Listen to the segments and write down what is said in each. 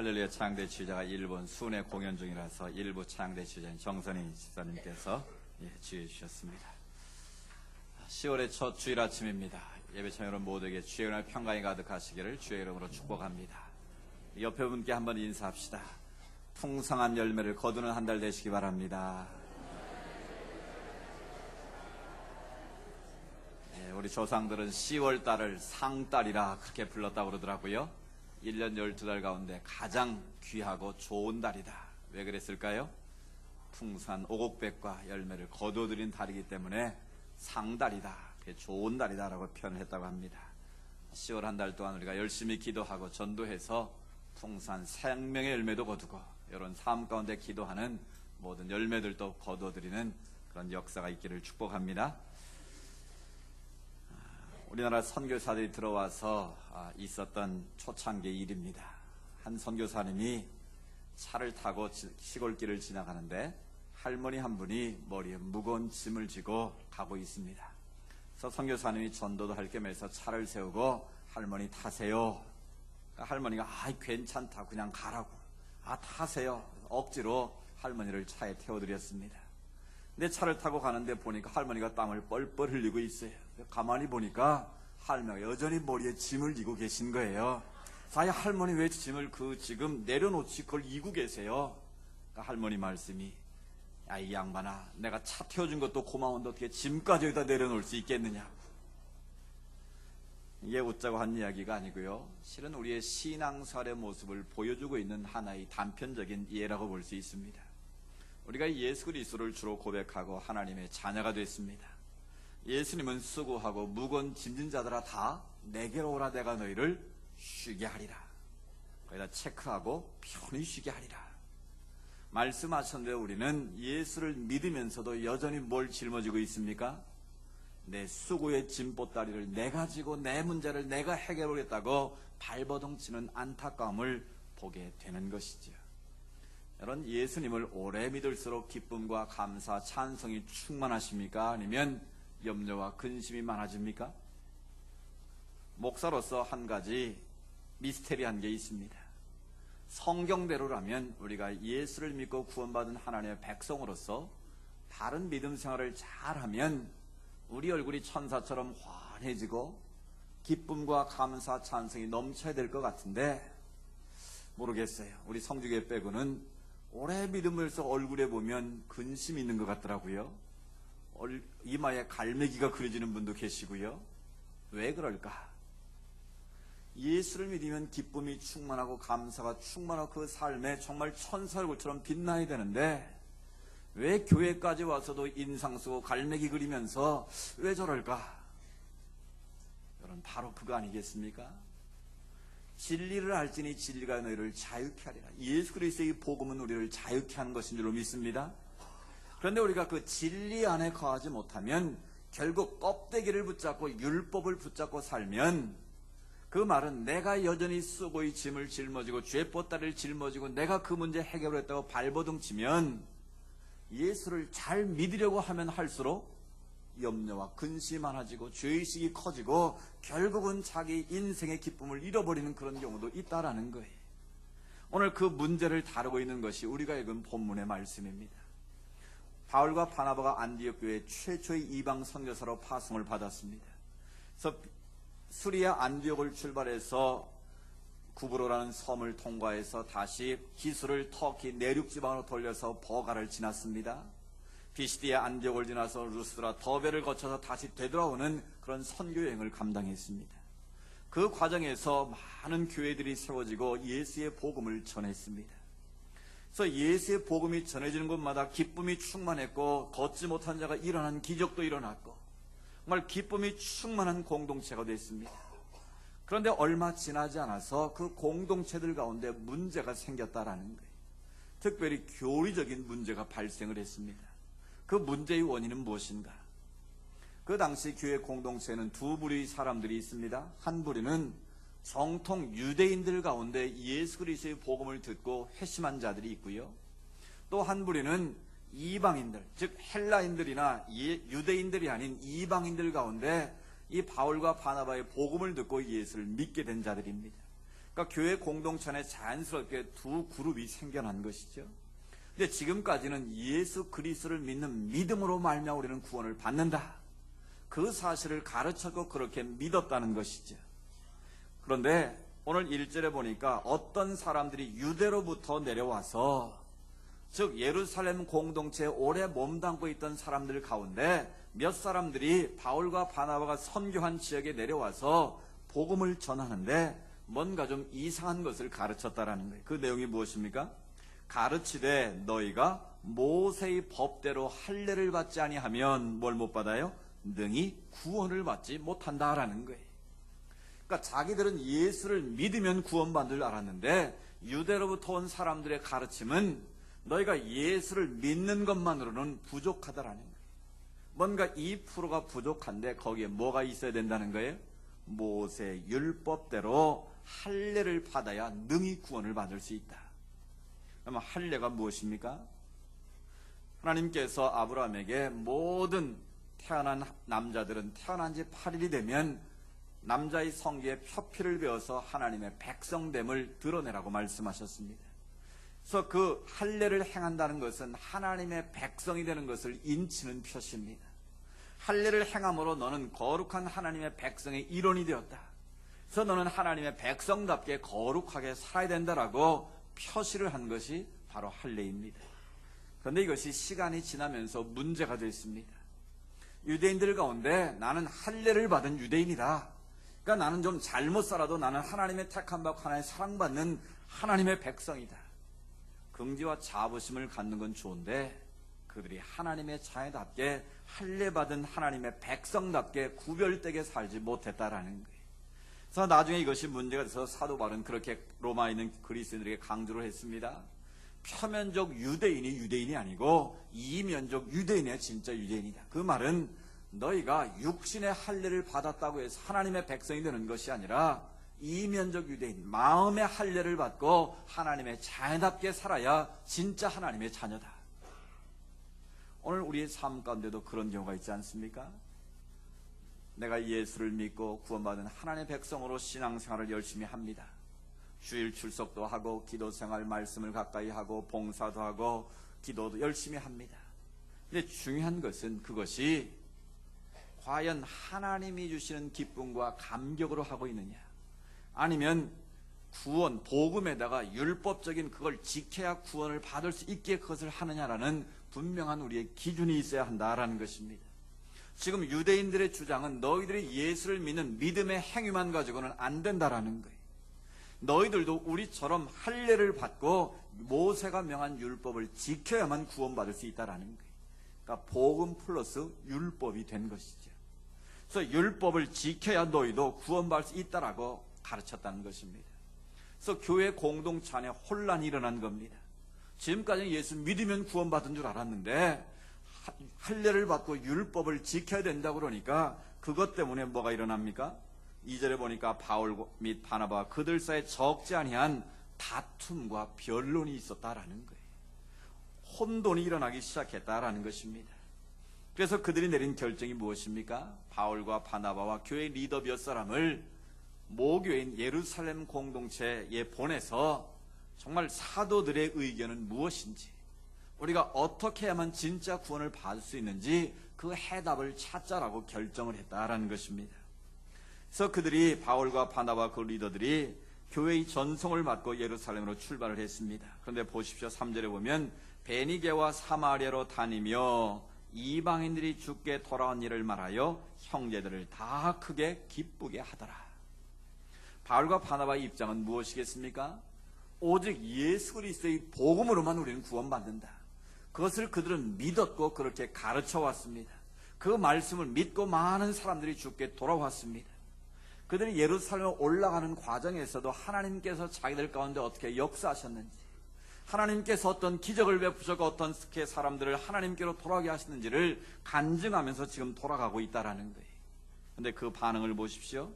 할렐루야 찬양대 지휘자가 일본 순회 공연 중이라서 일부 찬양대 지휘자인 정선희 집사님께서 지휘해 주셨습니다. 10월의 첫 주일 아침입니다. 예배창 여러분 모두에게 주의 은혜와 평강이 가득하시기를 주의 이름으로 축복합니다. 옆에 분께 한번 인사합시다. 풍성한 열매를 거두는 한 달 되시기 바랍니다. 우리 조상들은 10월 달을 상달이라 그렇게 불렀다고 그러더라고요. 1년 12달 가운데 가장 귀하고 좋은 달이다. 왜 그랬을까요? 풍성한 오곡백과 열매를 거두어들인 달이기 때문에 상달이다, 좋은 달이다 라고 표현을 했다고 합니다. 10월 한 달 동안 우리가 열심히 기도하고 전도해서 풍성한 생명의 열매도 거두고 이런 삶 가운데 기도하는 모든 열매들도 거두어들이는 그런 역사가 있기를 축복합니다. 우리나라 선교사들이 들어와서 있었던 초창기 일입니다. 한 선교사님이 차를 타고 시골길을 지나가는데 할머니 한 분이 머리에 무거운 짐을 지고 가고 있습니다. 그래서 선교사님이 전도도 할 겸해서 차를 세우고 할머니 타세요. 그러니까 할머니가 괜찮다 그냥 가라고 타세요. 억지로 할머니를 차에 태워드렸습니다. 근데 차를 타고 가는데 보니까 할머니가 땀을 뻘뻘 흘리고 있어요. 가만히 보니까 할머니가 여전히 머리에 짐을 지고 계신 거예요. 아니 할머니 왜 짐을 지금 내려놓지 그걸 이고 계세요? 그러니까 할머니 말씀이 이 양반아, 내가 차 태워준 것도 고마운데 어떻게 짐까지 여기다 내려놓을 수 있겠느냐고. 이게 웃자고 한 이야기가 아니고요, 실은 우리의 신앙생활의 모습을 보여주고 있는 하나의 단편적인 예라고 볼 수 있습니다. 우리가 예수 그리스도를 주로 고백하고 하나님의 자녀가 됐습니다. 예수님은 수고하고 무거운 짐진 자들아 다 내게로 오라, 내가 너희를 쉬게 하리라. 거기다 체크하고 편히 쉬게 하리라 말씀하셨는데, 우리는 예수를 믿으면서도 여전히 뭘 짊어지고 있습니까? 내 수고의 짐보따리를 내가 지고 내 문제를 내가 해결하겠다고 발버둥치는 안타까움을 보게 되는 것이죠. 여러분, 예수님을 오래 믿을수록 기쁨과 감사, 찬송이 충만하십니까? 아니면 염려와 근심이 많아집니까? 목사로서 한 가지 미스테리한 게 있습니다. 성경대로라면 우리가 예수를 믿고 구원받은 하나님의 백성으로서 바른 믿음 생활을 잘하면 우리 얼굴이 천사처럼 환해지고 기쁨과 감사, 찬송이 넘쳐야 될 것 같은데 모르겠어요. 우리 성주교회 빼고는 오래 믿음으로서 얼굴에 보면 근심이 있는 것 같더라고요. 이마에 갈매기가 그려지는 분도 계시고요. 왜 그럴까? 예수를 믿으면 기쁨이 충만하고 감사가 충만하고 그 삶에 정말 천사 얼굴처럼 빛나야 되는데 왜 교회까지 와서도 인상 쓰고 갈매기 그리면서 왜 저럴까? 여러분, 바로 그거 아니겠습니까? 진리를 알지니 진리가 너희를 자유케 하리라. 예수 그리스도의 복음은 우리를 자유케 하는 것인 줄로 믿습니다. 그런데 우리가 그 진리 안에 거하지 못하면 결국 껍데기를 붙잡고 율법을 붙잡고 살면 그 말은 내가 여전히 수고의 짐을 짊어지고 죄보따리를 짊어지고 내가 그 문제 해결을 했다고 발버둥치면 예수를 잘 믿으려고 하면 할수록 염려와 근심이 많아지고 죄의식이 커지고 결국은 자기 인생의 기쁨을 잃어버리는 그런 경우도 있다라는 거예요. 오늘 그 문제를 다루고 있는 것이 우리가 읽은 본문의 말씀입니다. 바울과 바나바가 안디옥 교회 최초의 이방 선교사로 파송을 받았습니다. 그래서 수리아 안디옥을 출발해서 구브로라는 섬을 통과해서 다시 기술을 터키 내륙 지방으로 돌려서 버가를 지났습니다. 비시디아 안디옥을 지나서 루스드라 더베를 거쳐서 다시 되돌아오는 그런 선교 여행을 감당했습니다. 그 과정에서 많은 교회들이 세워지고 예수의 복음을 전했습니다. 그래서 예수의 복음이 전해지는 곳마다 기쁨이 충만했고 걷지 못한 자가 일어난 기적도 일어났고 정말 기쁨이 충만한 공동체가 됐습니다. 그런데 얼마 지나지 않아서 그 공동체들 가운데 문제가 생겼다라는 거예요. 특별히 교리적인 문제가 발생을 했습니다. 그 문제의 원인은 무엇인가? 그 당시 교회 공동체에는 두 부류의 사람들이 있습니다. 한 부류는 정통 유대인들 가운데 예수 그리스도의 복음을 듣고 회심한 자들이 있고요. 또 한 부류는 이방인들, 즉 헬라인들이나 유대인들이 아닌 이방인들 가운데 이 바울과 바나바의 복음을 듣고 예수를 믿게 된 자들입니다. 그러니까 교회 공동체 안에 자연스럽게 두 그룹이 생겨난 것이죠. 근데 지금까지는 예수 그리스도를 믿는 믿음으로 말미암아 우리는 구원을 받는다, 그 사실을 가르쳤고 그렇게 믿었다는 것이죠. 그런데 오늘 1절에 보니까 어떤 사람들이 유대로부터 내려와서, 즉 예루살렘 공동체에 오래 몸담고 있던 사람들 가운데 몇 사람들이 바울과 바나바가 선교한 지역에 내려와서 복음을 전하는데 뭔가 좀 이상한 것을 가르쳤다라는 거예요. 그 내용이 무엇입니까? 가르치되 너희가 모세의 법대로 할례를 받지 아니하면 뭘 못 받아요? 능히 구원을 받지 못한다라는 거예요. 그러니까 자기들은 예수를 믿으면 구원받는 줄 알았는데 유대로부터 온 사람들의 가르침은 너희가 예수를 믿는 것만으로는 부족하다라는 거예요. 뭔가 2%가 부족한데 거기에 뭐가 있어야 된다는 거예요? 모세 율법대로 할례를 받아야 능히 구원을 받을 수 있다. 그러면 할례가 무엇입니까? 하나님께서 아브라함에게 모든 태어난 남자들은 태어난 지 8일이 되면 남자의 성기에 표피를 베어서 하나님의 백성됨을 드러내라고 말씀하셨습니다. 그래서 그 할례를 행한다는 것은 하나님의 백성이 되는 것을 인치는 표시입니다. 할례를 행함으로 너는 거룩한 하나님의 백성의 일원이 되었다. 그래서 너는 하나님의 백성답게 거룩하게 살아야 된다라고 표시를 한 것이 바로 할례입니다. 그런데 이것이 시간이 지나면서 문제가 됐습니다. 유대인들 가운데 나는 할례를 받은 유대인이다, 그러니까 나는 좀 잘못 살아도 나는 하나님의 택함받고 하나님의 사랑받는 하나님의 백성이다, 긍지와 자부심을 갖는 건 좋은데 그들이 하나님의 자녀답게 할례받은 하나님의 백성답게 구별되게 살지 못했다라는 거예요. 그래서 나중에 이것이 문제가 돼서 사도 바울은 그렇게 로마에 있는 그리스도인들에게 강조를 했습니다. 표면적 유대인이 유대인이 아니고 이면적 유대인이 진짜 유대인이다. 그 말은 너희가 육신의 할례를 받았다고 해서 하나님의 백성이 되는 것이 아니라 이면적 유대인, 마음의 할례를 받고 하나님의 자녀답게 살아야 진짜 하나님의 자녀다. 오늘 우리의 삶 가운데도 그런 경우가 있지 않습니까? 내가 예수를 믿고 구원받은 하나님의 백성으로 신앙생활을 열심히 합니다. 주일 출석도 하고 기도생활 말씀을 가까이 하고 봉사도 하고 기도도 열심히 합니다. 근데 중요한 것은 그것이 과연 하나님이 주시는 기쁨과 감격으로 하고 있느냐, 아니면 구원, 복음에다가 율법적인 그걸 지켜야 구원을 받을 수 있게 그것을 하느냐라는 분명한 우리의 기준이 있어야 한다라는 것입니다. 지금 유대인들의 주장은 너희들이 예수를 믿는 믿음의 행위만 가지고는 안 된다라는 거예요. 너희들도 우리처럼 할례를 받고 모세가 명한 율법을 지켜야만 구원받을 수 있다라는 거예요. 그러니까 복음 플러스 율법이 된 것이죠. 그래서 율법을 지켜야 너희도 구원받을 수 있다라고 가르쳤다는 것입니다. 그래서 교회 공동체 안에 혼란이 일어난 겁니다. 지금까지는 예수 믿으면 구원받은 줄 알았는데 할례를 받고 율법을 지켜야 된다고 그러니까 그것 때문에 뭐가 일어납니까? 2절에 보니까 바울 및 바나바와 그들 사이에 적지 아니한 다툼과 변론이 있었다라는 거예요. 혼돈이 일어나기 시작했다라는 것입니다. 그래서 그들이 내린 결정이 무엇입니까? 바울과 바나바와 교회 리더 몇 사람을 모교인 예루살렘 공동체에 보내서 정말 사도들의 의견은 무엇인지, 우리가 어떻게 하면 진짜 구원을 받을 수 있는지 그 해답을 찾자라고 결정을 했다라는 것입니다. 그래서 그들이 바울과 바나바 그 리더들이 교회의 전송을 받고 예루살렘으로 출발을 했습니다. 그런데 보십시오. 3절에 보면 베니게와 사마리아로 다니며 이방인들이 주께 돌아온 일을 말하여 형제들을 다 크게 기쁘게 하더라. 바울과 바나바의 입장은 무엇이겠습니까? 오직 예수 그리스도의 복음으로만 우리는 구원받는다. 그것을 그들은 믿었고 그렇게 가르쳐 왔습니다. 그 말씀을 믿고 많은 사람들이 주께 돌아왔습니다. 그들이 예루살렘에 올라가는 과정에서도 하나님께서 자기들 가운데 어떻게 역사하셨는지, 하나님께서 어떤 기적을 베푸셔서 어떻게 사람들을 하나님께로 돌아가게 하시는지를 간증하면서 지금 돌아가고 있다라는 거예요. 그런데 그 반응을 보십시오.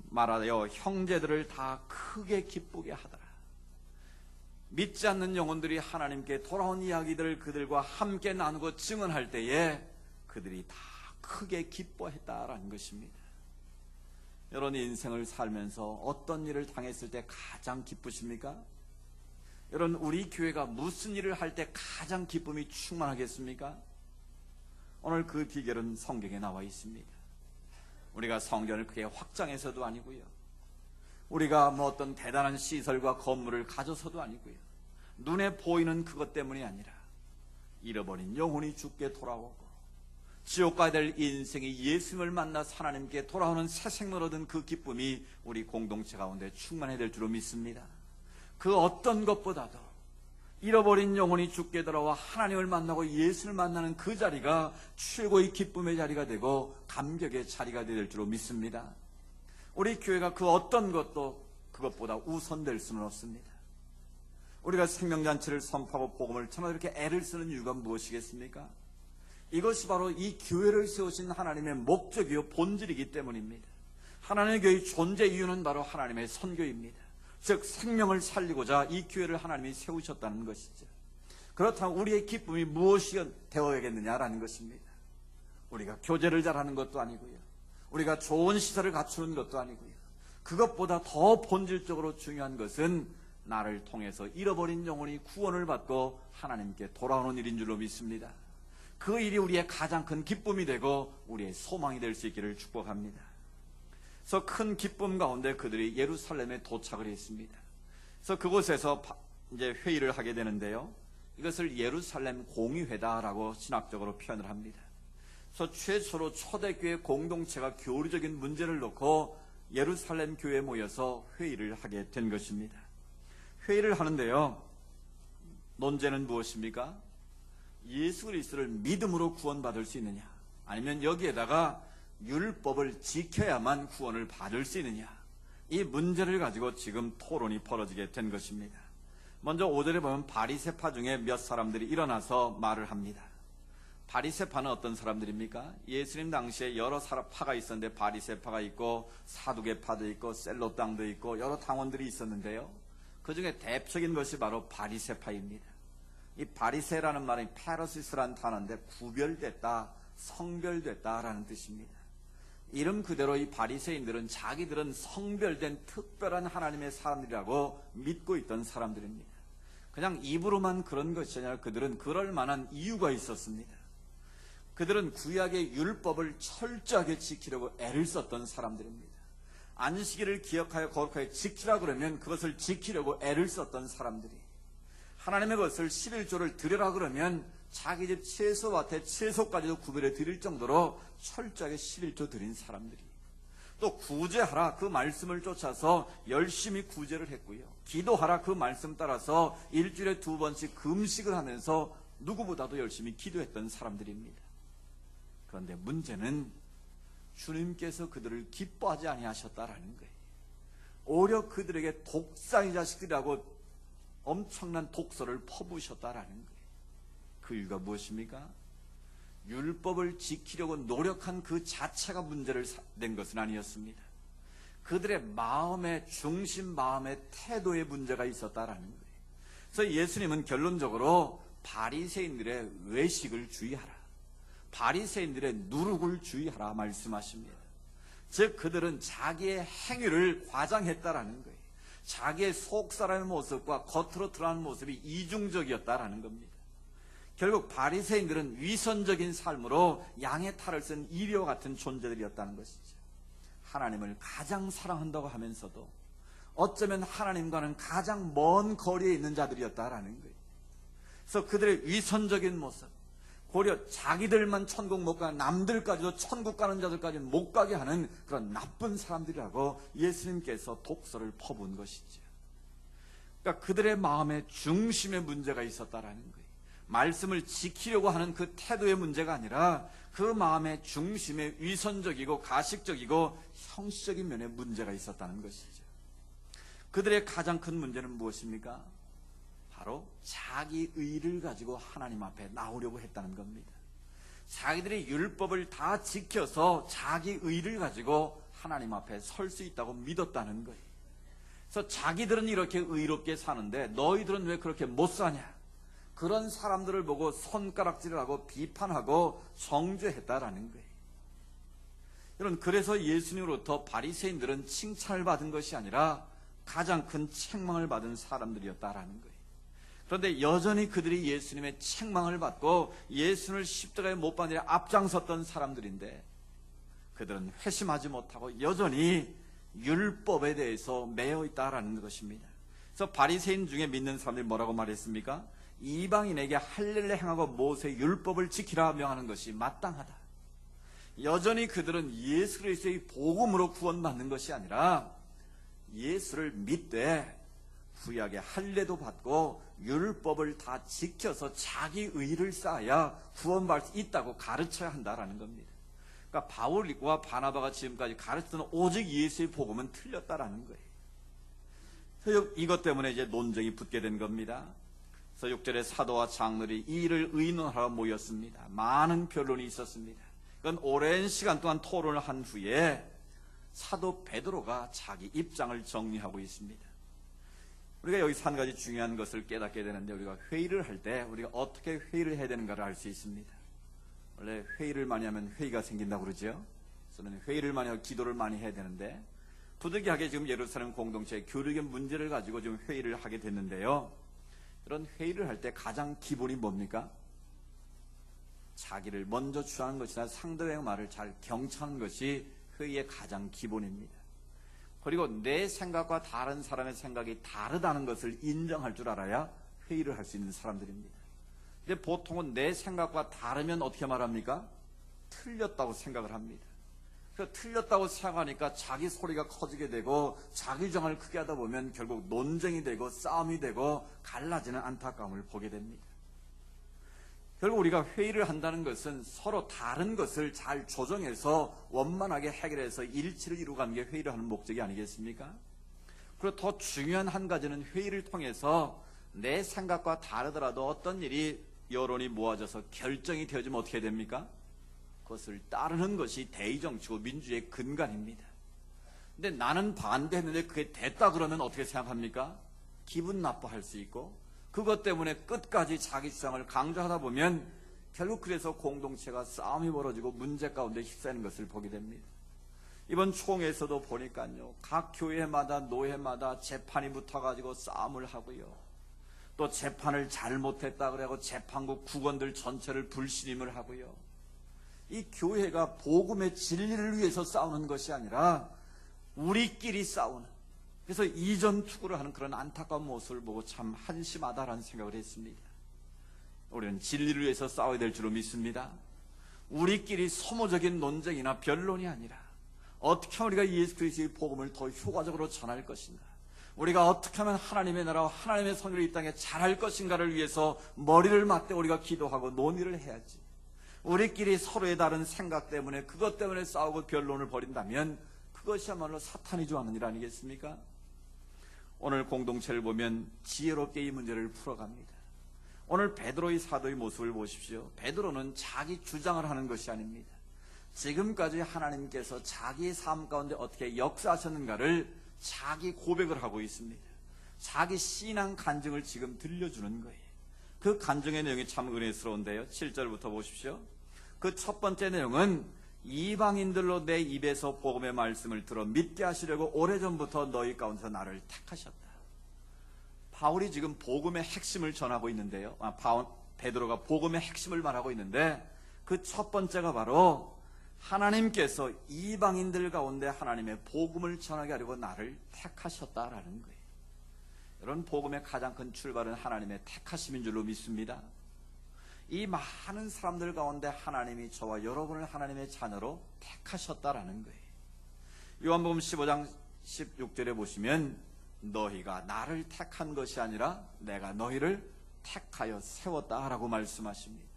말하여 형제들을 다 크게 기쁘게 하더라. 믿지 않는 영혼들이 하나님께 돌아온 이야기들을 그들과 함께 나누고 증언할 때에 그들이 다 크게 기뻐했다라는 것입니다. 여러분 인생을 살면서 어떤 일을 당했을 때 가장 기쁘십니까? 여러분 우리 교회가 무슨 일을 할 때 가장 기쁨이 충만하겠습니까? 오늘 그 비결은 성경에 나와 있습니다. 우리가 성전을 크게 확장해서도 아니고요, 우리가 뭐 어떤 대단한 시설과 건물을 가져서도 아니고요, 눈에 보이는 그것 때문이 아니라 잃어버린 영혼이 주께 돌아오고 지옥 가야 될 인생이 예수님을 만나서 하나님께 돌아오는 새 생명을 얻은 그 기쁨이 우리 공동체 가운데 충만해야 될 줄로 믿습니다. 그 어떤 것보다도 잃어버린 영혼이 주께 돌아와 하나님을 만나고 예수를 만나는 그 자리가 최고의 기쁨의 자리가 되고 감격의 자리가 될 줄로 믿습니다. 우리 교회가 그 어떤 것도 그것보다 우선될 수는 없습니다. 우리가 생명잔치를 선포하고 복음을 전하고 이렇게 애를 쓰는 이유가 무엇이겠습니까? 이것이 바로 이 교회를 세우신 하나님의 목적이요 본질이기 때문입니다. 하나님의 교회의 존재 이유는 바로 하나님의 선교입니다. 즉 생명을 살리고자 이 교회를 하나님이 세우셨다는 것이죠. 그렇다면 우리의 기쁨이 무엇이 되어야겠느냐라는 것입니다. 우리가 교제를 잘하는 것도 아니고요, 우리가 좋은 시설을 갖추는 것도 아니고요, 그것보다 더 본질적으로 중요한 것은 나를 통해서 잃어버린 영혼이 구원을 받고 하나님께 돌아오는 일인 줄로 믿습니다. 그 일이 우리의 가장 큰 기쁨이 되고 우리의 소망이 될 수 있기를 축복합니다. 그래서 큰 기쁨 가운데 그들이 예루살렘에 도착을 했습니다. 그래서 그곳에서 이제 회의를 하게 되는데요, 이것을 예루살렘 공의회다라고 신학적으로 표현을 합니다. 그래서 최초로 초대교회 공동체가 교리적인 문제를 놓고 예루살렘 교회에 모여서 회의를 하게 된 것입니다. 회의를 하는데요, 논제는 무엇입니까? 예수 그리스도를 믿음으로 구원받을 수 있느냐, 아니면 여기에다가 율법을 지켜야만 구원을 받을 수 있느냐, 이 문제를 가지고 지금 토론이 벌어지게 된 것입니다. 먼저 5절에 보면 바리새파 중에 몇 사람들이 일어나서 말을 합니다. 바리새파는 어떤 사람들입니까? 예수님 당시에 여러 파가 있었는데 바리새파가 있고 사두개파도 있고 셀롯당도 있고 여러 당원들이 있었는데요, 그 중에 대표적인 것이 바로 바리새파입니다. 이 바리새라는 말은 페러시스라는 단어인데 구별됐다, 성별됐다라는 뜻입니다. 이름 그대로 이 바리새인들은 자기들은 성별된 특별한 하나님의 사람들이라고 믿고 있던 사람들입니다. 그냥 입으로만 그런 것이 아니라 그들은 그럴 만한 이유가 있었습니다. 그들은 구약의 율법을 철저하게 지키려고 애를 썼던 사람들입니다. 안식일을 기억하여 거룩하게 지키라 그러면 그것을 지키려고 애를 썼던 사람들이, 하나님의 것을 11조를 드리라 그러면 자기 집 채소밭에 채소까지도 구별해 드릴 정도로 철저하게 11조 드린 사람들이, 또 구제하라 그 말씀을 쫓아서 열심히 구제를 했고요, 기도하라 그 말씀 따라서 일주일에 2번씩 금식을 하면서 누구보다도 열심히 기도했던 사람들입니다. 그런데 문제는 주님께서 그들을 기뻐하지 아니하셨다라는 거예요. 오히려 그들에게 독사의 자식들이라고 엄청난 독서를 퍼부으셨다라는 거예요. 그 이유가 무엇입니까? 율법을 지키려고 노력한 그 자체가 문제를 낸 것은 아니었습니다. 그들의 마음의 중심, 마음의 태도에 문제가 있었다라는 거예요. 그래서 예수님은 결론적으로 바리새인들의 외식을 주의하라, 바리새인들의 누룩을 주의하라 말씀하십니다. 즉 그들은 자기의 행위를 과장했다라는 거예요. 자기의 속사람의 모습과 겉으로 드러나는 모습이 이중적이었다라는 겁니다. 결국 바리새인들은 위선적인 삶으로 양의 탈을 쓴 이리와 같은 존재들이었다는 것이죠. 하나님을 가장 사랑한다고 하면서도 어쩌면 하나님과는 가장 먼 거리에 있는 자들이었다라는 거예요. 그래서 그들의 위선적인 모습, 고려 자기들만 천국 못 가는 남들까지도 천국 가는 자들까지는 못 가게 하는 그런 나쁜 사람들이라고 예수님께서 독서를 퍼부은 것이죠. 그러니까 그들의 마음의 중심에 문제가 있었다라는 거예요. 말씀을 지키려고 하는 그 태도의 문제가 아니라 그 마음의 중심에 위선적이고 가식적이고 형식적인 면에 문제가 있었다는 것이죠. 그들의 가장 큰 문제는 무엇입니까? 바로 자기 의를 가지고 하나님 앞에 나오려고 했다는 겁니다. 자기들이 율법을 다 지켜서 자기 의를 가지고 하나님 앞에 설 수 있다고 믿었다는 거예요. 그래서 자기들은 이렇게 의롭게 사는데 너희들은 왜 그렇게 못 사냐, 그런 사람들을 보고 손가락질을 하고 비판하고 정죄했다라는 거예요. 여러분, 그래서 예수님으로부터 바리새인들은 칭찬을 받은 것이 아니라 가장 큰 책망을 받은 사람들이었다라는 거예요. 그런데 여전히 그들이 예수님의 책망을 받고 예수님을 십자가에 못 박는 일에 앞장섰던 사람들인데, 그들은 회심하지 못하고 여전히 율법에 대해서 매여 있다라는 것입니다. 그래서 바리새인 중에 믿는 사람들이 뭐라고 말했습니까? 이방인에게 할례를 행하고 모세의 율법을 지키라 명하는 것이 마땅하다. 여전히 그들은 예수 그리스도의 복음으로 구원받는 것이 아니라 예수를 믿되 구약의 할례도 받고 율법을 다 지켜서 자기 의를 쌓아야 구원받을 수 있다고 가르쳐야 한다라는 겁니다. 그러니까 바울과 바나바가 지금까지 가르치던 오직 예수의 복음은 틀렸다라는 거예요. 그래서 이것 때문에 이제 논쟁이 붙게 된 겁니다. 그래서 6절에 사도와 장로들이 이 일을 의논하러 모였습니다. 많은 변론이 있었습니다. 그건 오랜 시간 동안 토론을 한 후에 사도 베드로가 자기 입장을 정리하고 있습니다. 우리가 여기서 한 가지 중요한 것을 깨닫게 되는데, 우리가 회의를 할 때 우리가 어떻게 회의를 해야 되는가를 알 수 있습니다. 원래 회의를 많이 하면 회의가 생긴다고 그러죠. 그래서 회의를 많이 하고 기도를 많이 해야 되는데, 부득이하게 지금 예루살렘 공동체의 교육의 문제를 가지고 좀 회의를 하게 됐는데요. 이런 회의를 할 때 가장 기본이 뭡니까? 자기를 먼저 주장하는 것이나 상대방의 말을 잘 경청하는 것이 회의의 가장 기본입니다. 그리고 내 생각과 다른 사람의 생각이 다르다는 것을 인정할 줄 알아야 회의를 할 수 있는 사람들입니다. 근데 보통은 내 생각과 다르면 어떻게 말합니까? 틀렸다고 생각을 합니다. 그래서 틀렸다고 생각하니까 자기 소리가 커지게 되고 자기 주장을 크게 하다 보면 결국 논쟁이 되고 싸움이 되고 갈라지는 안타까움을 보게 됩니다. 결국 우리가 회의를 한다는 것은 서로 다른 것을 잘 조정해서 원만하게 해결해서 일치를 이루어가는 게 회의를 하는 목적이 아니겠습니까? 그리고 더 중요한 한 가지는 회의를 통해서 내 생각과 다르더라도 어떤 일이 여론이 모아져서 결정이 되어지면 어떻게 됩니까? 그것을 따르는 것이 대의정치고 민주의 근간입니다. 근데 나는 반대했는데 그게 됐다 그러면 어떻게 생각합니까? 기분 나빠할 수 있고, 그것 때문에 끝까지 자기 주장을 강조하다 보면 결국 그래서 공동체가 싸움이 벌어지고 문제 가운데 휩싸이는 것을 보게 됩니다. 이번 총회에서도 보니까요, 각 교회마다 노회마다 재판이 붙어가지고 싸움을 하고요, 또 재판을 잘못했다 그래고 재판국 국원들 전체를 불신임을 하고요. 이 교회가 복음의 진리를 위해서 싸우는 것이 아니라 우리끼리 싸우는, 그래서 이전투구를 하는 그런 안타까운 모습을 보고 참 한심하다라는 생각을 했습니다. 우리는 진리를 위해서 싸워야 될 줄로 믿습니다. 우리끼리 소모적인 논쟁이나 변론이 아니라 어떻게 하면 우리가 예수 그리스도의 복음을 더 효과적으로 전할 것인가, 우리가 어떻게 하면 하나님의 나라와 하나님의 선교를 이 땅에 잘할 것인가를 위해서 머리를 맞대 우리가 기도하고 논의를 해야지, 우리끼리 서로의 다른 생각 때문에 그것 때문에 싸우고 변론을 벌인다면 그것이야말로 사탄이 좋아하는 일 아니겠습니까? 오늘 공동체를 보면 지혜롭게 이 문제를 풀어갑니다. 오늘 베드로의 사도의 모습을 보십시오. 베드로는 자기 주장을 하는 것이 아닙니다. 지금까지 하나님께서 자기의 삶 가운데 어떻게 역사하셨는가를 자기 고백을 하고 있습니다. 자기 신앙 간증을 지금 들려주는 거예요. 그 간증의 내용이 참 은혜스러운데요. 7절부터 보십시오. 그 첫 번째 내용은 이방인들로 내 입에서 복음의 말씀을 들어 믿게 하시려고 오래전부터 너희 가운데서 나를 택하셨다. 바울이 지금 복음의 핵심을 전하고 있는데요. 베드로가 복음의 핵심을 말하고 있는데, 그 첫 번째가 바로 하나님께서 이방인들 가운데 하나님의 복음을 전하게 하려고 나를 택하셨다라는 거예요. 이런 복음의 가장 큰 출발은 하나님의 택하심인 줄로 믿습니다. 이 많은 사람들 가운데 하나님이 저와 여러분을 하나님의 자녀로 택하셨다라는 거예요. 요한복음 15장 16절에 보시면 너희가 나를 택한 것이 아니라 내가 너희를 택하여 세웠다라고 말씀하십니다.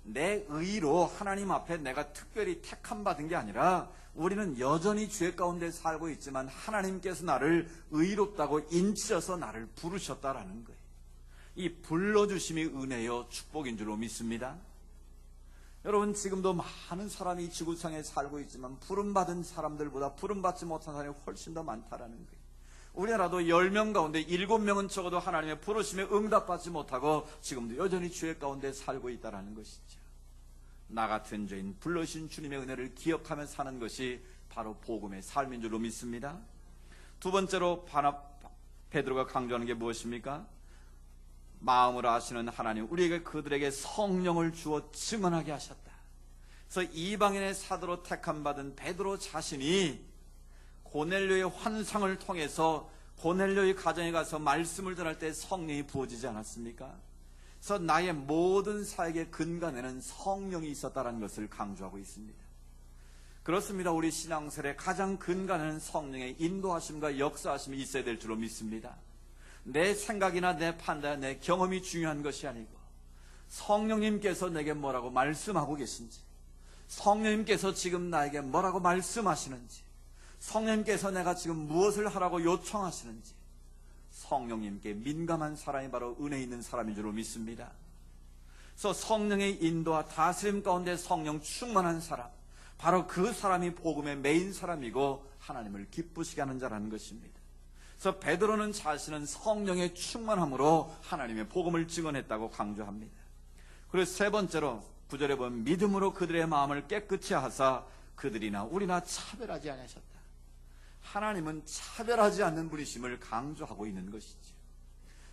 내 의로 하나님 앞에 내가 특별히 택함 받은 게 아니라 우리는 여전히 죄 가운데 살고 있지만 하나님께서 나를 의롭다고 인치셔서 나를 부르셨다라는 거예요. 이 불러주심이 은혜요 축복인 줄로 믿습니다. 여러분, 지금도 많은 사람이 이 지구상에 살고 있지만 부름받은 사람들보다 부름받지 못한 사람이 훨씬 더 많다라는 거예요. 우리나라도 10명 가운데 7명은 적어도 하나님의 부르심에 응답받지 못하고 지금도 여전히 죄 가운데 살고 있다는 것이죠. 나 같은 죄인 불러신 주님의 은혜를 기억하며 사는 것이 바로 복음의 삶인 줄로 믿습니다. 두 번째로 베드로가 강조하는 게 무엇입니까? 마음으로 아시는 하나님, 우리에게 그들에게 성령을 주어 증언하게 하셨다. 그래서 이방인의 사도로 택함받은 베드로 자신이 고넬료의 환상을 통해서 고넬료의 가정에 가서 말씀을 전할 때 성령이 부어지지 않았습니까? 그래서 나의 모든 사역의 근간에는 성령이 있었다는 것을 강조하고 있습니다. 그렇습니다. 우리 신앙생활의 가장 근간에는 성령의 인도하심과 역사하심이 있어야 될 줄로 믿습니다. 내 생각이나 내 판단, 내 경험이 중요한 것이 아니고 성령님께서 내게 뭐라고 말씀하고 계신지, 성령님께서 지금 나에게 뭐라고 말씀하시는지, 성령님께서 내가 지금 무엇을 하라고 요청하시는지, 성령님께 민감한 사람이 바로 은혜 있는 사람인 줄로 믿습니다. 그래서 성령의 인도와 다스림 가운데 성령 충만한 사람, 바로 그 사람이 복음의 메인 사람이고 하나님을 기쁘시게 하는 자라는 것입니다. 그래서 베드로는 자신은 성령의 충만함으로 하나님의 복음을 증언했다고 강조합니다. 그리고 세 번째로 9절에 보면 믿음으로 그들의 마음을 깨끗이 하사 그들이나 우리나 차별하지 않으셨다. 하나님은 차별하지 않는 분이심을 강조하고 있는 것이죠.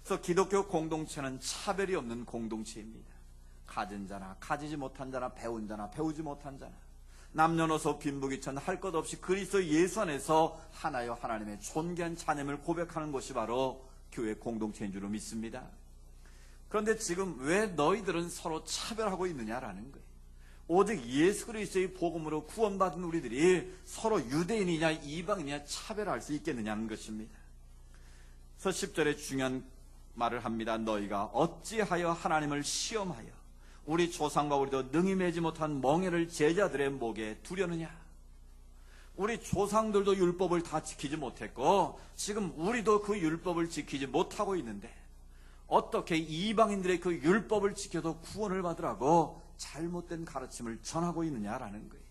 그래서 기독교 공동체는 차별이 없는 공동체입니다. 가진 자나 가지지 못한 자나 배운 자나 배우지 못한 자나 남녀노소 빈부귀천 할 것 없이 그리스도 예수 안에서 하나여 하나님의 존귀한 자녀임을 고백하는 것이 바로 교회 공동체인 줄로 믿습니다. 그런데 지금 왜 너희들은 서로 차별하고 있느냐라는 거예요. 오직 예수 그리스도의 복음으로 구원받은 우리들이 서로 유대인이냐 이방인이냐 차별할 수 있겠느냐는 것입니다. 그래서 10절에 중요한 말을 합니다. 너희가 어찌하여 하나님을 시험하여 우리 조상과 우리도 능히 매지 못한 멍에를 제자들의 목에 두려느냐. 우리 조상들도 율법을 다 지키지 못했고 지금 우리도 그 율법을 지키지 못하고 있는데 어떻게 이방인들의 그 율법을 지켜도 구원을 받으라고 잘못된 가르침을 전하고 있느냐라는 거예요.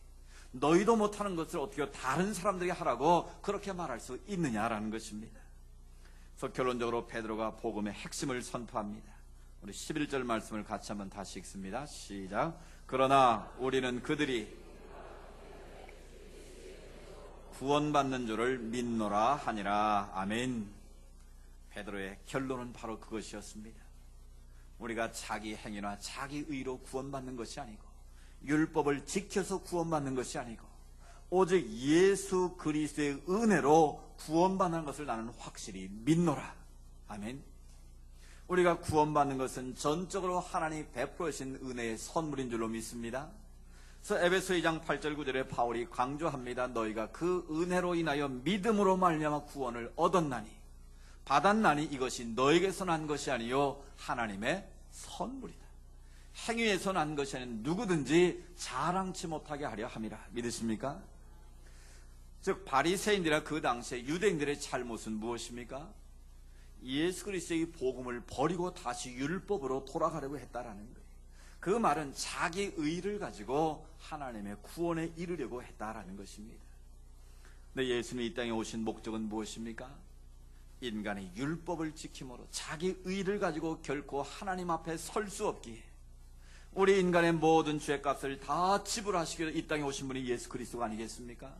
너희도 못하는 것을 어떻게 다른 사람들이 하라고 그렇게 말할 수 있느냐라는 것입니다. 그래서 결론적으로 베드로가 복음의 핵심을 선포합니다. 우리 11절 말씀을 같이 한번 다시 읽습니다. 시작. 그러나 우리는 그들이 구원받는 줄을 믿노라 하니라. 아멘. 베드로의 결론은 바로 그것이었습니다. 우리가 자기 행위나 자기 의로 구원받는 것이 아니고 율법을 지켜서 구원받는 것이 아니고 오직 예수 그리스도의 은혜로 구원받는 것을 나는 확실히 믿노라. 아멘. 우리가 구원받는 것은 전적으로 하나님이 베풀으신 은혜의 선물인 줄로 믿습니다. 그래서 에베소 2장 8절 9절에 바울이 강조합니다. 너희가 그 은혜로 인하여 믿음으로 말미암아 구원을 얻었나니 받았나니 이것이 너에게서 난 것이 아니요 하나님의 선물이다. 행위에서 난 것이 아닌 누구든지 자랑치 못하게 하려 함이라. 믿으십니까? 즉 바리새인들이나 그 당시에 유대인들의 잘못은 무엇입니까? 예수 그리스도의 복음을 버리고 다시 율법으로 돌아가려고 했다라는 거예요. 그 말은 자기 의를 가지고 하나님의 구원에 이르려고 했다라는 것입니다. 근데 예수님이 이 땅에 오신 목적은 무엇입니까? 인간의 율법을 지킴으로 자기 의를 가지고 결코 하나님 앞에 설 수 없기에 우리 인간의 모든 죄값을 다 지불하시기 위해 이 땅에 오신 분이 예수 그리스도가 아니겠습니까?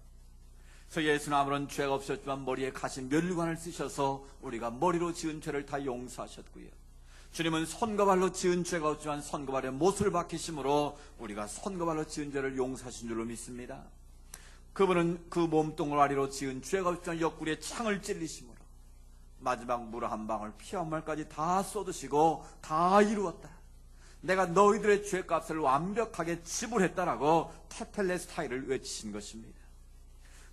그래서 예수는 아무런 죄가 없었지만 머리에 가신 면류관을 쓰셔서 우리가 머리로 지은 죄를 다 용서하셨고요. 주님은 손과 발로 지은 죄가 없지만 손과 발에 못을 박히심으로 우리가 손과 발로 지은 죄를 용서하신 줄로 믿습니다. 그분은 그 몸뚱아리로 지은 죄가 없지만 옆구리에 창을 찔리심으로 마지막 물 한 방울 피 한 방울까지 다 쏟으시고 다 이루었다. 내가 너희들의 죄값을 완벽하게 지불했다라고 테텔레스타이를 외치신 것입니다.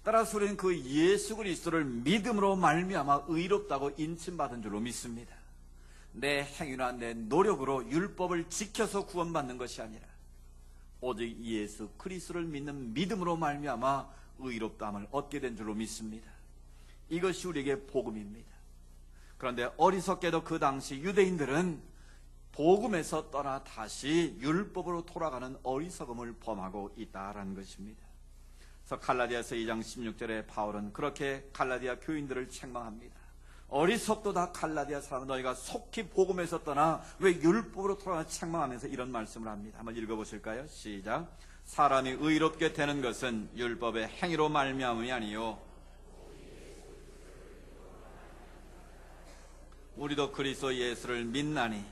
따라서 우리는 그 예수 그리스도를 믿음으로 말미암아 의롭다고 인침받은 줄로 믿습니다. 내 행위나 내 노력으로 율법을 지켜서 구원받는 것이 아니라 오직 예수 그리스도를 믿는 믿음으로 말미암아 의롭다함을 얻게 된 줄로 믿습니다. 이것이 우리에게 복음입니다. 그런데 어리석게도 그 당시 유대인들은 복음에서 떠나 다시 율법으로 돌아가는 어리석음을 범하고 있다라는 것입니다. 그래서 갈라디아서 2장 16절에 바울은 그렇게 갈라디아 교인들을 책망합니다. 어리석도다 갈라디아 사람, 너희가 속히 복음에서 떠나 왜 율법으로 돌아가 책망하면서 이런 말씀을 합니다. 한번 읽어보실까요? 시작. 사람이 의롭게 되는 것은 율법의 행위로 말미암음이 아니요 우리도 그리스도 예수를 믿나니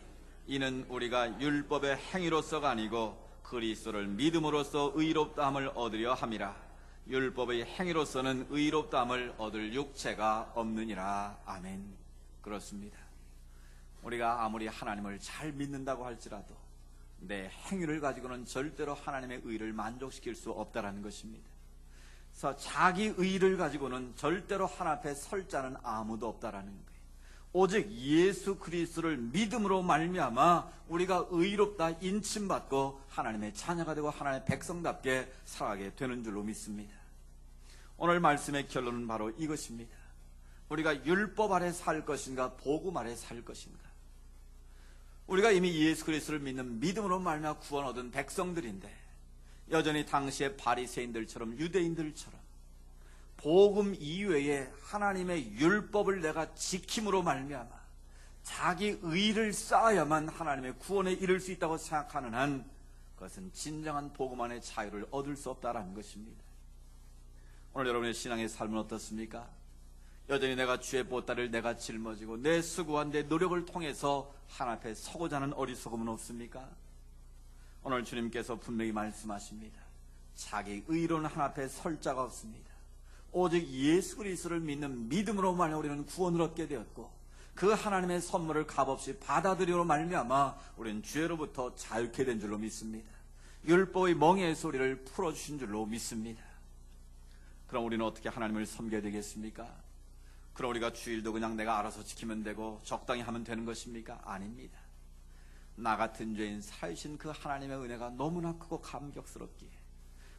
이는 우리가 율법의 행위로서가 아니고 그리스도를 믿음으로써 의롭다함을 얻으려 함이라. 율법의 행위로서는 의롭다함을 얻을 육체가 없느니라. 아멘. 그렇습니다. 우리가 아무리 하나님을 잘 믿는다고 할지라도 내 행위를 가지고는 절대로 하나님의 의를 만족시킬 수 없다는 것입니다. 그래서 자기 의를 가지고는 절대로 하나님 앞에 설 자는 아무도 없다라는 거예요. 오직 예수 그리스도를 믿음으로 말미암아 우리가 의롭다 인침받고 하나님의 자녀가 되고 하나님의 백성답게 살아가게 되는 줄로 믿습니다. 오늘 말씀의 결론은 바로 이것입니다. 우리가 율법 아래 살 것인가 복음 아래 살 것인가. 우리가 이미 예수 그리스도를 믿는 믿음으로 말미암아 구원 얻은 백성들인데 여전히 당시의 바리새인들처럼 유대인들처럼 복음 이외에 하나님의 율법을 내가 지킴으로 말미암아 자기 의를 쌓아야만 하나님의 구원에 이를 수 있다고 생각하는 한 그것은 진정한 복음 안의 자유를 얻을 수 없다는 것입니다. 오늘 여러분의 신앙의 삶은 어떻습니까? 여전히 내가 주의 보따리를 내가 짊어지고 내 수고와 내 노력을 통해서 하나님 앞에 서고자 하는 어리석음은 없습니까? 오늘 주님께서 분명히 말씀하십니다. 자기 의로는 하나님 앞에 설 자가 없습니다. 오직 예수 그리스도를 믿는 믿음으로 말미암아 우리는 구원을 얻게 되었고 그 하나님의 선물을 값없이 받아들이로 말미암아 우리는 죄로부터 자유케 된 줄로 믿습니다. 율법의 멍에의 소리를 풀어주신 줄로 믿습니다. 그럼 우리는 어떻게 하나님을 섬겨야 되겠습니까? 그럼 우리가 주일도 그냥 내가 알아서 지키면 되고 적당히 하면 되는 것입니까? 아닙니다. 나 같은 죄인 살신 그 하나님의 은혜가 너무나 크고 감격스럽기에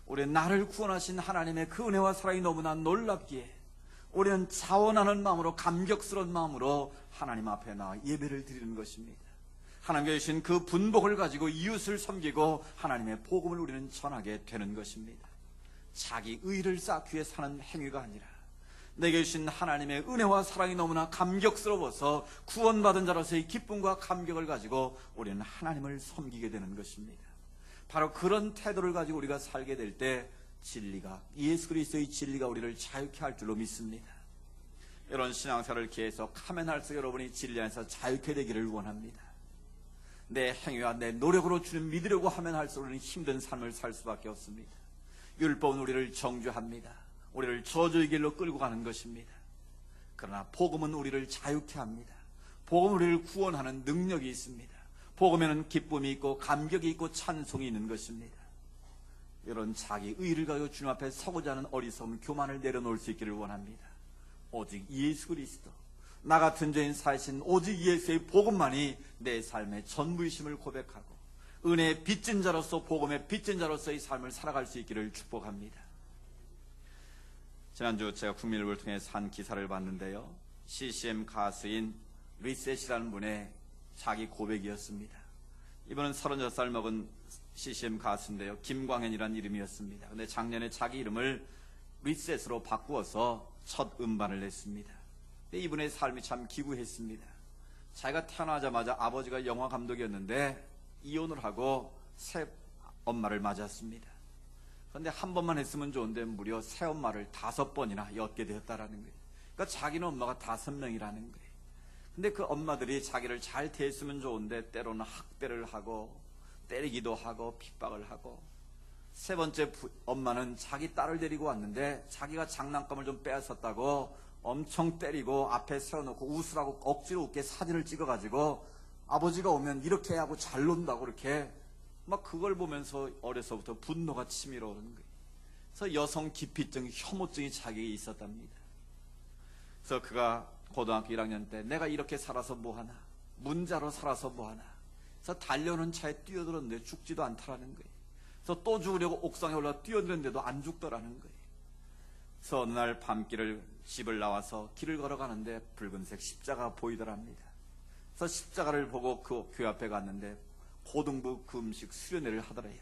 우리는 나를 구원하신 하나님의 그 은혜와 사랑이 너무나 놀랍기에 우리는 자원하는 마음으로 감격스러운 마음으로 하나님 앞에 나와 예배를 드리는 것입니다. 하나님께 주신 그 분복을 가지고 이웃을 섬기고 하나님의 복음을 우리는 전하게 되는 것입니다. 자기 의를 쌓기 위해 사는 행위가 아니라 내게 주신 하나님의 은혜와 사랑이 너무나 감격스러워서 구원받은 자로서의 기쁨과 감격을 가지고 우리는 하나님을 섬기게 되는 것입니다. 바로 그런 태도를 가지고 우리가 살게 될 때 진리가, 예수 그리스도의 진리가 우리를 자유케 할 줄로 믿습니다. 이런 신앙생활을 계속하면 할수록 여러분이 진리 안에서 자유케 되기를 원합니다. 내 행위와 내 노력으로 주님 믿으려고 하면 할수록 우리는 힘든 삶을 살 수밖에 없습니다. 율법은 우리를 정죄합니다. 우리를 저주의 길로 끌고 가는 것입니다. 그러나 복음은 우리를 자유케 합니다. 복음은 우리를 구원하는 능력이 있습니다. 복음에는 기쁨이 있고 감격이 있고 찬송이 있는 것입니다. 이런 자기 의를 가지고 주님 앞에 서고자 하는 어리석음 교만을 내려놓을 수 있기를 원합니다. 오직 예수 그리스도, 나 같은 죄인 사신 오직 예수의 복음만이 내 삶의 전부이심을 고백하고 은혜의 빚진 자로서 복음의 빚진 자로서의 삶을 살아갈 수 있기를 축복합니다. 지난주 제가 국민일보를 통해서 한 기사를 봤는데요, CCM 가수인 리셋이라는 분의 자기 고백이었습니다. 이분은 36살 먹은 CCM 가수인데요, 김광현이라는 이름이었습니다. 근데 작년에 자기 이름을 리셋으로 바꾸어서 첫 음반을 냈습니다. 근데 이분의 삶이 참 기구했습니다. 자기가 태어나자마자 아버지가 영화 감독이었는데 이혼을 하고 새 엄마를 맞았습니다. 그런데 한 번만 했으면 좋은데 무려 새 엄마를 5번이나 엿게 되었다라는 거예요. 그러니까 자기는 엄마가 5명이라는 거예요. 근데 그 엄마들이 자기를 잘 대했으면 좋은데 때로는 학대를 하고 때리기도 하고 핍박을 하고, 세 번째 엄마는 자기 딸을 데리고 왔는데 자기가 장난감을 좀 빼앗았다고 엄청 때리고 앞에 세워놓고 웃으라고 억지로 웃게 사진을 찍어가지고 아버지가 오면 이렇게 하고 잘 논다고 이렇게 막 그걸 보면서 어려서부터 분노가 치밀어 오는 거예요. 그래서 여성 기피증, 혐오증이 자기에게 있었답니다. 그래서 그가 고등학교 1학년 때 내가 이렇게 살아서 뭐하나, 문자로 살아서 뭐하나, 그래서 달려오는 차에 뛰어들었는데 죽지도 않더라는 거예요. 그래서 또 죽으려고 옥상에 올라 뛰어들었는데도 안 죽더라는 거예요. 그래서 어느 날 밤길을 집을 나와서 길을 걸어가는데 붉은색 십자가 보이더랍니다. 그래서 십자가를 보고 그 교회 앞에 갔는데 고등부 금식 수련회를 하더래요.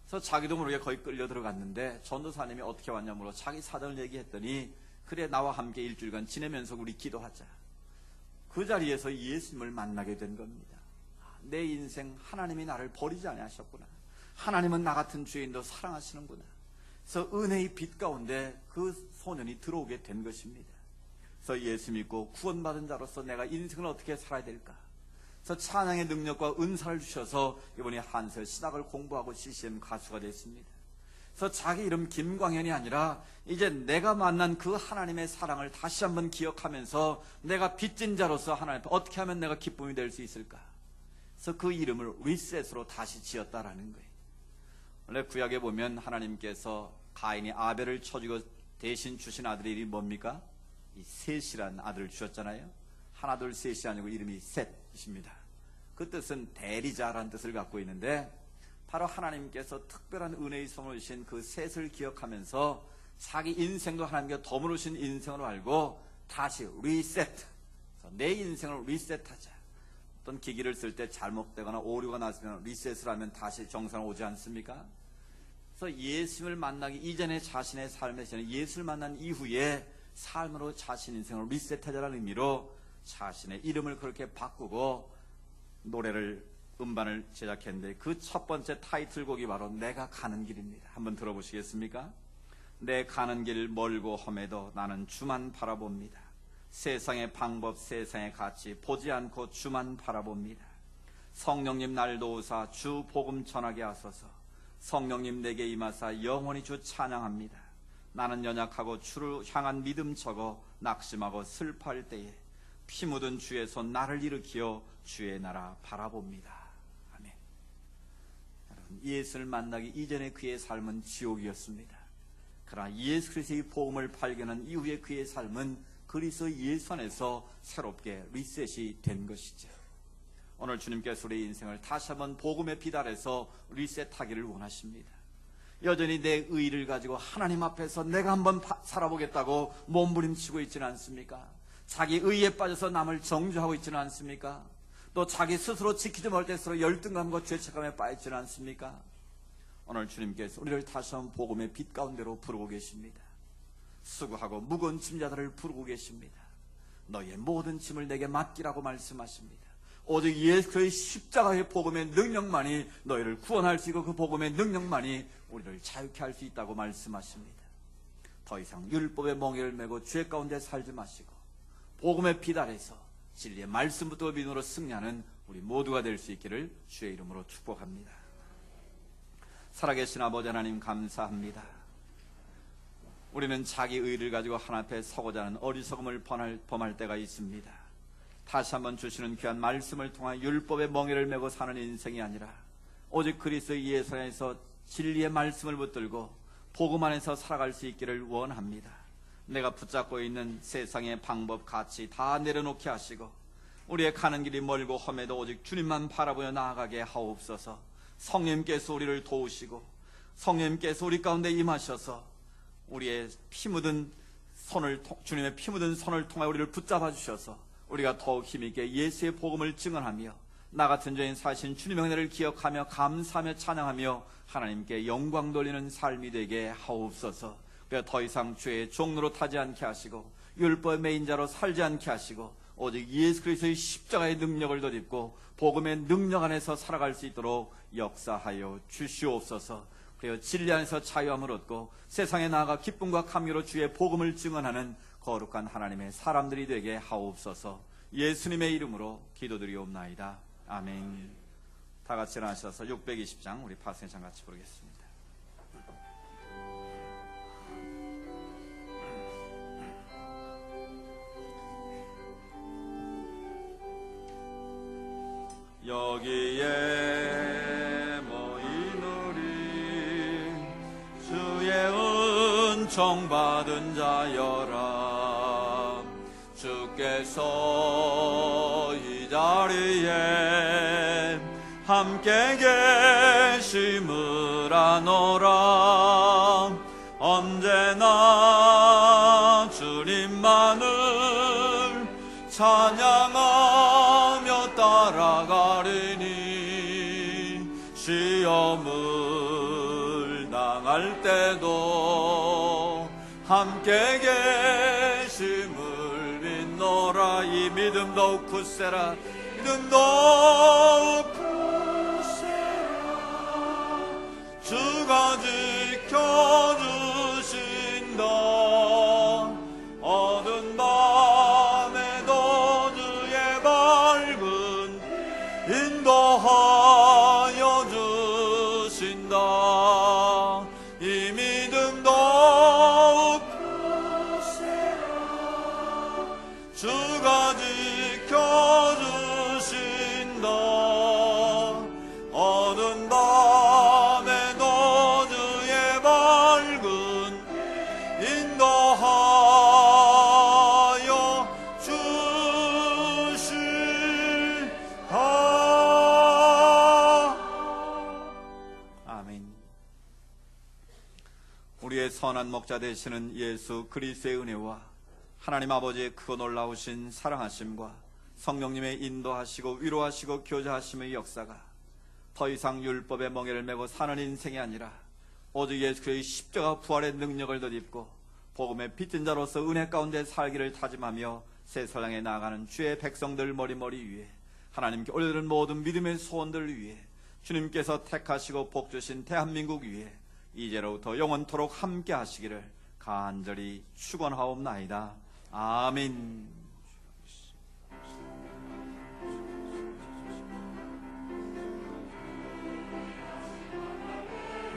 그래서 자기도 모르게 거의 끌려 들어갔는데 전도사님이 어떻게 왔냐 물어 자기 사정을 얘기했더니, 그래 나와 함께 일주일간 지내면서 우리 기도하자. 그 자리에서 예수님을 만나게 된 겁니다. 내 인생 하나님이 나를 버리지 아니하셨구나. 하나님은 나 같은 죄인도 사랑하시는구나. 그래서 은혜의 빛 가운데 그 소년이 들어오게 된 것입니다. 그래서 예수 믿고 구원받은 자로서 내가 인생을 어떻게 살아야 될까? 그래서 찬양의 능력과 은사를 주셔서 이번에 한설 신학을 공부하고 CCM 가수가 됐습니다. 그래서 자기 이름 김광현이 아니라 이제 내가 만난 그 하나님의 사랑을 다시 한번 기억하면서 내가 빚진 자로서 하나님 앞에 어떻게 하면 내가 기쁨이 될 수 있을까? 그래서 그 이름을 리셋으로 다시 지었다라는 거예요. 원래 구약에 보면 하나님께서 가인이 아벨을 쳐주고 대신 주신 아들이 뭡니까? 이 셋이라는 아들을 주셨잖아요. 하나 둘 셋이 아니고 이름이 셋입니다. 그 뜻은 대리자라는 뜻을 갖고 있는데 바로 하나님께서 특별한 은혜의 선을 주신 그 셋을 기억하면서 자기 인생도 하나님께 덤으로 주신 인생으로 알고 다시 리셋, 내 인생을 리셋하자. 어떤 기기를 쓸 때 잘못되거나 오류가 났으면 리셋을 하면 다시 정상 오지 않습니까? 그래서 예수님을 만나기 이전에 자신의 삶에서는 예수를 만난 이후에 삶으로 자신 인생을 리셋하자는 의미로 자신의 이름을 그렇게 바꾸고 노래를 음반을 제작했는데 그 첫 번째 타이틀곡이 바로 내가 가는 길입니다. 한번 들어보시겠습니까? 내 가는 길 멀고 험해도 나는 주만 바라봅니다. 세상의 방법 세상의 가치 보지 않고 주만 바라봅니다. 성령님 날 도우사 주 복음 전하게 하소서. 성령님 내게 임하사 영원히 주 찬양합니다. 나는 연약하고 주를 향한 믿음 적어 낙심하고 슬퍼할 때에 피 묻은 주의 손 나를 일으키어 주의 나라 바라봅니다. 아멘. 여러분, 예수를 만나기 이전에 그의 삶은 지옥이었습니다. 그러나 예수 그리스도의 복음을 발견한 이후에 그의 삶은 그리스도 예수 안에서 새롭게 리셋이 된 것이죠. 오늘 주님께서 우리의 인생을 다시 한번 복음의 빛 아래서 리셋하기를 원하십니다. 여전히 내 의의를 가지고 하나님 앞에서 내가 한번 살아보겠다고 몸부림치고 있지는 않습니까? 자기 의의에 빠져서 남을 정죄하고 있지는 않습니까? 또 자기 스스로 지키지 못할 때스로 열등감과 죄책감에 빠지지는 않습니까? 오늘 주님께서 우리를 다시 한번 복음의 빛 가운데로 부르고 계십니다. 수고하고 무거운 짐자들을 부르고 계십니다. 너의 모든 짐을 내게 맡기라고 말씀하십니다. 오직 예수의 십자가의 복음의 능력만이 너희를 구원할 수 있고 그 복음의 능력만이 우리를 자유케 할 수 있다고 말씀하십니다. 더 이상 율법의 멍에를 메고 죄 가운데 살지 마시고 복음의 빛 아래서 진리의 말씀부터 믿음으로 승리하는 우리 모두가 될 수 있기를 주의 이름으로 축복합니다. 살아계신 아버지 하나님 감사합니다. 우리는 자기 의를 가지고 하나님 앞에 서고자 하는 어리석음을 범할 때가 있습니다. 다시 한번 주시는 귀한 말씀을 통해 율법의 멍에를 메고 사는 인생이 아니라 오직 그리스도의 예수 안에서 진리의 말씀을 붙들고 복음 안에서 살아갈 수 있기를 원합니다. 내가 붙잡고 있는 세상의 방법 가치 다 내려놓게 하시고 우리의 가는 길이 멀고 험해도 오직 주님만 바라보며 나아가게 하옵소서. 성령님께서 우리를 도우시고 성령님께서 우리 가운데 임하셔서 우리의 피 묻은 손을 주님의 피 묻은 손을 통해 우리를 붙잡아 주셔서 우리가 더욱 힘있게 예수의 복음을 증언하며 나 같은 죄인 사신 주님의 은혜를 기억하며 감사하며 찬양하며 하나님께 영광 돌리는 삶이 되게 하옵소서. 그래서 더 이상 죄의 종로로 타지 않게 하시고 율법의 매인자로 살지 않게 하시고 오직 예수 그리스도의 십자가의 능력을 덧입고 복음의 능력 안에서 살아갈 수 있도록 역사하여 주시옵소서. 그리고 진리 안에서 자유함을 얻고 세상에 나아가 기쁨과 감격으로 주의 복음을 증언하는 거룩한 하나님의 사람들이 되게 하옵소서. 예수님의 이름으로 기도드리옵나이다. 아멘. 다 같이 일어나셔서 620장 우리 파생장 같이 부르겠습니다. 여기에 모인 우리 주의 은총 받은 자여라. 주께서 이 자리에 함께 계심을 아노라. 언제나 주님만을 찬양하며 따라가리니 시험을 당할 때도 함께 계심을 믿노라. 굳세라. 이 믿음 더욱 굳세라. 믿음 더욱 굳세라. 주가 지켜주신다. 어두운 밤에도 주의 밝은 인도하여 주신다. 이 믿음 더욱 굳세라. 주가 지켜주신다. 어두운 밤에도 주의 밝은 인도하여 주시다. 아멘. 우리의 선한 목자 되시는 예수 그리스도의 은혜와 하나님 아버지의 크고 놀라우신 사랑하심과 성령님의 인도하시고 위로하시고 교제하심의 역사가 더 이상 율법의 멍에를 메고 사는 인생이 아니라 오직 예수 그리스도의 십자가 부활의 능력을 덧입고 복음의 빚진 자로서 은혜 가운데 살기를 다짐하며 새 세상에 나아가는 주의 백성들 머리머리 위에 하나님께 올려드린 모든 믿음의 소원들 위에 주님께서 택하시고 복주신 대한민국 위에 이제로부터 영원토록 함께 하시기를 간절히 축원하옵나이다. 아멘.